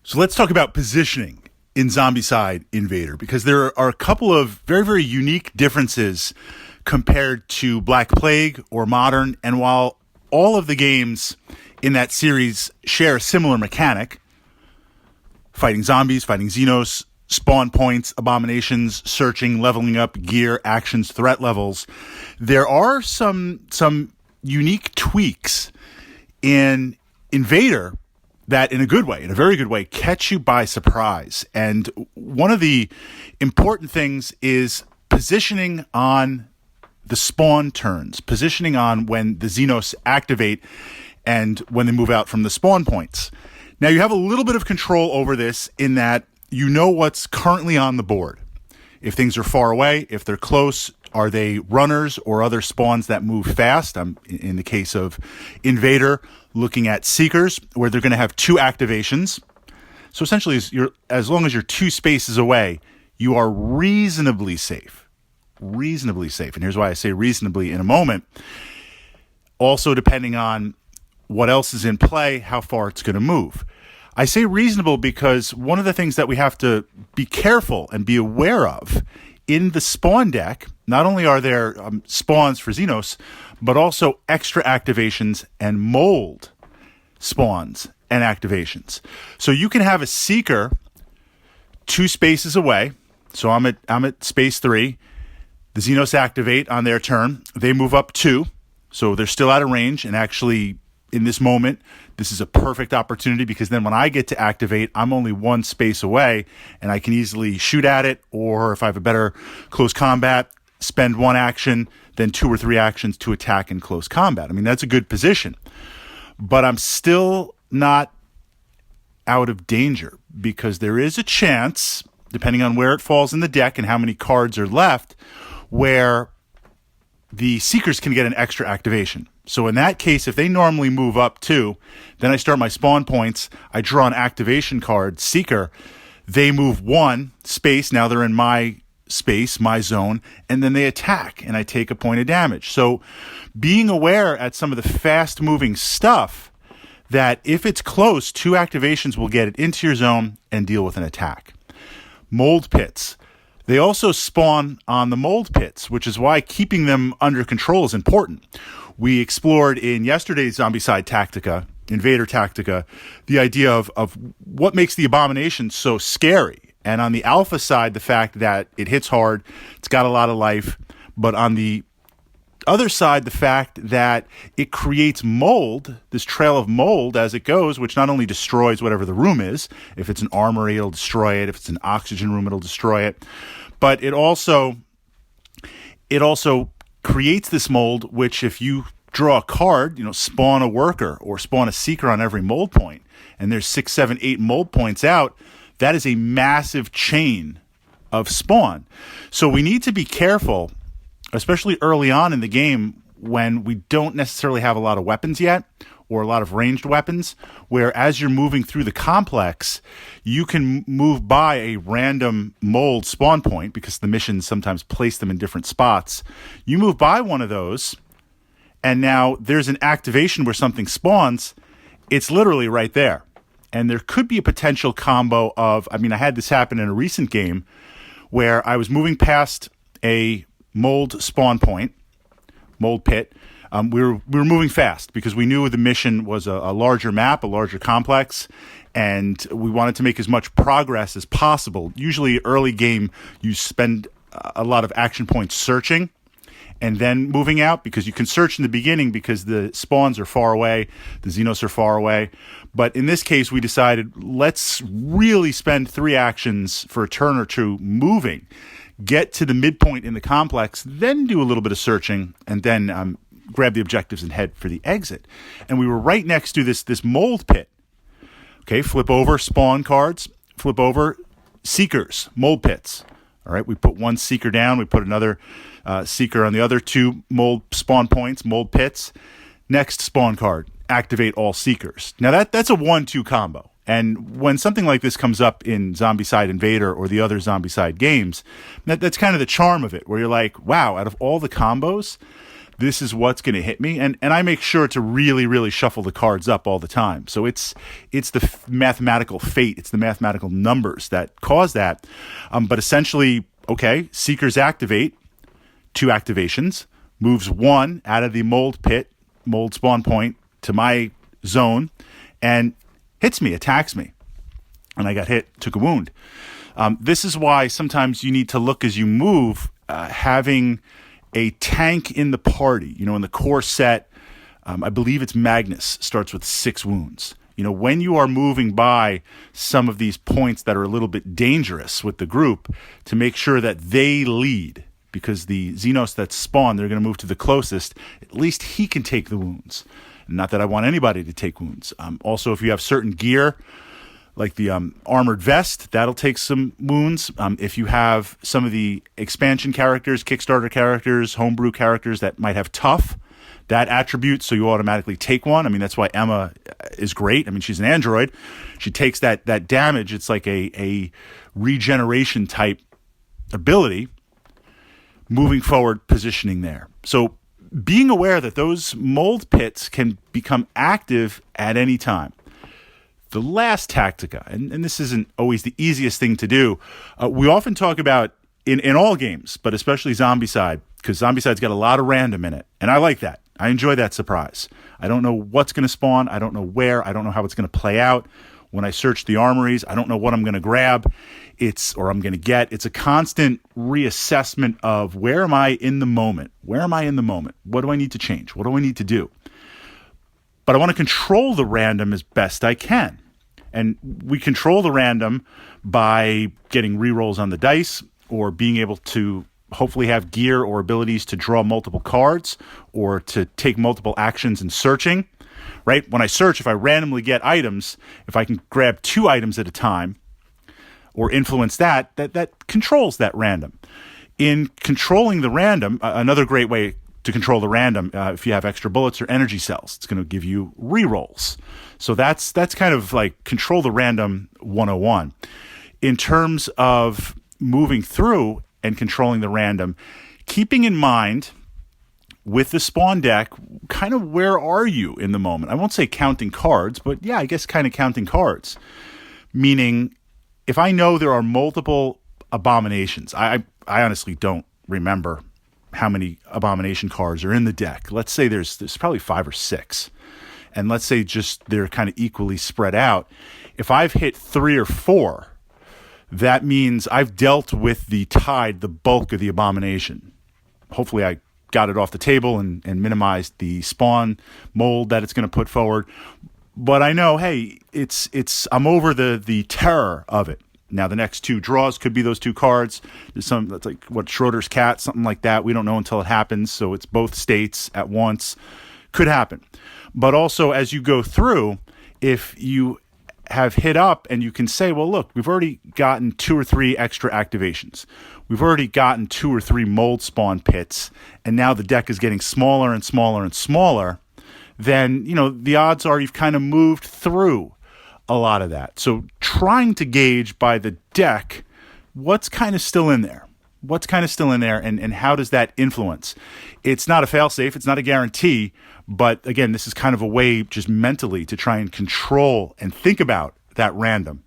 So let's talk about positioning in Zombicide Invader, because there are a couple of very, very unique differences compared to Black Plague or Modern. And while all of the games in that series share a similar mechanic, fighting zombies, fighting Xenos, spawn points, abominations, searching, leveling up, gear, actions, threat levels, there are some unique tweaks in Invader that, in a good way, in a very good way, catch you by surprise. And one of the important things is positioning on the spawn turns, positioning on when the Xenos activate and when they move out from the spawn points. Now, you have a little bit of control over this in that you know what's currently on the board. If things are far away, if they're close, are they runners or other spawns that move fast? In the case of Invader, looking at Seekers, where they're going to have two activations. So essentially, as long as you're 2 spaces away, you are reasonably safe. Reasonably safe. And here's why I say reasonably in a moment. Also, depending on what else is in play, how far it's going to move. I say reasonable because one of the things that we have to be careful and be aware of in the spawn deck, not only are there spawns for Xenos, but also extra activations and mold spawns and activations. So you can have a Seeker 2 spaces away. So I'm at space 3. The Xenos activate on their turn. They move up 2. So they're still out of range. And actually, in this moment, this is a perfect opportunity because then when I get to activate, I'm only 1 space away and I can easily shoot at it, or if I have a better close combat, spend 1 action, then 2 or 3 actions to attack in close combat. I mean, that's a good position. But I'm still not out of danger because there is a chance, depending on where it falls in the deck and how many cards are left, where the Seekers can get an extra activation. So in that case, if they normally move up 2, then I start my spawn points, I draw an activation card, Seeker, they move 1 space, now they're in my space, my zone, and then they attack, and I take a point of damage. So being aware at some of the fast-moving stuff that if it's close, 2 activations will get it into your zone and deal with an attack. Mold pits. They also spawn on the mold pits, which is why keeping them under control is important. We explored in yesterday's Zombicide Tactica, Invader Tactica, the idea of what makes the abomination so scary. And on the alpha side, the fact that it hits hard, it's got a lot of life. But on the other side, the fact that it creates mold, this trail of mold as it goes, which not only destroys whatever the room is. If it's an armory, it'll destroy it. If it's an oxygen room, it'll destroy it. But it also creates this mold, which if you draw a card, spawn a worker or spawn a Seeker on every mold point, and there's 6, 7, 8 mold points out, that is a massive chain of spawn. So we need to be careful, especially early on in the game when we don't necessarily have a lot of weapons yet or a lot of ranged weapons, where as you're moving through the complex, you can move by a random mold spawn point because the missions sometimes place them in different spots. You move by one of those, and now there's an activation where something spawns. It's literally right there. And there could be a potential combo of, I had this happen in a recent game where I was moving past a mold spawn point, mold pit. We were moving fast because we knew the mission was a larger map, a larger complex, and we wanted to make as much progress as possible. Usually early game, you spend a lot of action points searching and then moving out, because you can search in the beginning because the spawns are far away, the Xenos are far away. But in this case, we decided let's really spend 3 actions for a turn or 2 moving, get to the midpoint in the complex, then do a little bit of searching, and then grab the objectives and head for the exit. And we were right next to this mold pit. Okay, flip over spawn cards, flip over Seekers, mold pits. All right, we put 1 Seeker down, we put another Seeker on the other 2 mold spawn points, mold pits. Next spawn card, activate all Seekers. Now that's a 1-2 combo. And when something like this comes up in Zombicide Invader or the other Zombicide games, that's kind of the charm of it, where you're like, wow, out of all the combos, this is what's going to hit me. And I make sure to really, really shuffle the cards up all the time. So it's the mathematical fate. It's the mathematical numbers that cause that. But essentially, okay, Seekers activate, 2 activations, moves 1 out of the mold pit, mold spawn point to my zone, and hits me, attacks me. And I got hit, took a wound. This is why sometimes you need to look as you move, having a tank in the party. In the core set, I believe it's Magnus, starts with 6 wounds. When you are moving by some of these points that are a little bit dangerous with the group, to make sure that they lead, because the Xenos that spawn, they're going to move to the closest. At least he can take the wounds. Not that I want anybody to take wounds. Also, if you have certain gear, like the armored vest, that'll take some wounds. If you have some of the expansion characters, Kickstarter characters, homebrew characters that might have tough, that attribute, so you automatically take one. I mean, that's why Emma is great. I mean, she's an android. She takes that damage. It's like a regeneration type ability. Moving forward, positioning there. So being aware that those mold pits can become active at any time. The last tactica, and this isn't always the easiest thing to do, we often talk about in all games, but especially Zombicide, because Zombicide's got a lot of random in it, and I like that. I enjoy that surprise. I don't know what's going to spawn. I don't know where. I don't know how it's going to play out. When I search the armories, I don't know what I'm going to grab. I'm going to get. It's a constant reassessment of where am I in the moment? Where am I in the moment? What do I need to change? What do I need to do? But I want to control the random as best I can. And we control the random by getting rerolls on the dice, or being able to hopefully have gear or abilities to draw multiple cards, or to take multiple actions in searching. Right? When I search, if I randomly get items, if I can grab 2 items at a time or influence that controls that random. In controlling the random, another great way to control the random, if you have extra bullets or energy cells, it's going to give you rerolls. So that's kind of like control the random 101. In terms of moving through and controlling the random, keeping in mind with the spawn deck, kind of where are you in the moment? I won't say counting cards, but yeah, I guess kind of counting cards. Meaning, if I know there are multiple abominations, I honestly don't remember how many abomination cards are in the deck. Let's say there's probably 5 or 6. And let's say just they're kind of equally spread out. If I've hit 3 or 4, that means I've dealt with the bulk of the abomination. Hopefully I got it off the table and minimized the spawn mold that it's going to put forward. But I know, hey, I'm over the terror of it. Now, the next 2 draws could be those 2 cards. There's that's like what Schroeder's cat, something like that. We don't know until it happens. So it's both states at once. Could happen. But also, as you go through, if you have hit up and you can say, well, look, we've already gotten 2 or 3 extra activations. We've already gotten 2 or 3 mold spawn pits. And now the deck is getting smaller and smaller and smaller. Then, the odds are you've kind of moved through a lot of that. So trying to gauge by the deck what's kind of still in there. And how does that influence? It's not a fail-safe. It's not a guarantee. But again, this is kind of a way just mentally to try and control and think about that random.